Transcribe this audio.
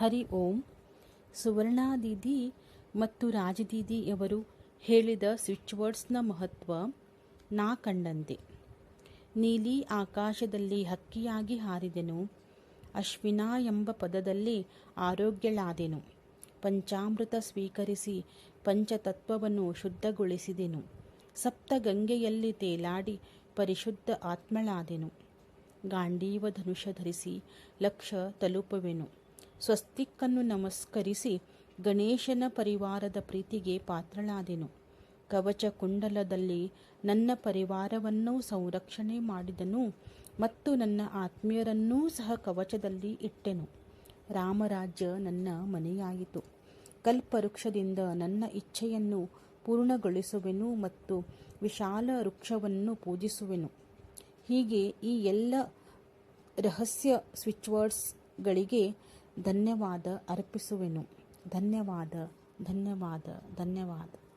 ಹರಿ ಓಂ. ಸುವರ್ಣಾ ದೀದಿ ಮತ್ತು ರಾಜದೀದಿಯವರು ಹೇಳಿದ ಸ್ವಿಚ್ ವರ್ಡ್ಸ್ನ ಮಹತ್ವ ನಾ ಕಂಡಂತೆ. ನೀಲಿ ಆಕಾಶದಲ್ಲಿ ಹಕ್ಕಿಯಾಗಿ ಹಾರಿದೆನು. ಅಶ್ವಿನಾ ಎಂಬ ಪದದಲ್ಲಿ ಆರೋಗ್ಯಳಾದೆನು. ಪಂಚಾಮೃತ ಸ್ವೀಕರಿಸಿ ಪಂಚತತ್ವವನ್ನು ಶುದ್ಧಗೊಳಿಸಿದೆನು. ಸಪ್ತ ಗಂಗೆಯಲ್ಲಿ ತೇಲಾಡಿ ಪರಿಶುದ್ಧ ಆತ್ಮಳಾದೆನು. ಗಾಂಡೀವ ಧನುಷ ಧರಿಸಿ ಲಕ್ಷ್ಯ ತಲುಪುವೆನು. ಸ್ವಸ್ತಿಕ್ಕನ್ನು ನಮಸ್ಕರಿಸಿ ಗಣೇಶನ ಪರಿವಾರದ ಪ್ರೀತಿಗೆ ಪಾತ್ರಳಾದೆನು. ಕವಚ ಕುಂಡಲದಲ್ಲಿ ನನ್ನ ಪರಿವಾರವನ್ನು ಸಂರಕ್ಷಣೆ ಮಾಡಿದನು ಮತ್ತು ನನ್ನ ಆತ್ಮೀಯರನ್ನೂ ಸಹ ಕವಚದಲ್ಲಿ ಇಟ್ಟೆನು. ರಾಮರಾಜ್ಯ ನನ್ನ ಮನೆಯಾಯಿತು. ಕಲ್ಪವೃಕ್ಷದಿಂದ ನನ್ನ ಇಚ್ಛೆಯನ್ನು ಪೂರ್ಣಗೊಳಿಸುವೆನು ಮತ್ತು ವಿಶಾಲ ವೃಕ್ಷವನ್ನು ಪೂಜಿಸುವೆನು. ಹೀಗೆ ಈ ಎಲ್ಲ ರಹಸ್ಯ ಸ್ವಿಚ್ ವರ್ಡ್ಸ್ಗಳಿಗೆ ಧನ್ಯವಾದ ಅರ್ಪಿಸುವೆನು. ಧನ್ಯವಾದ ಧನ್ಯವಾದ ಧನ್ಯವಾದ.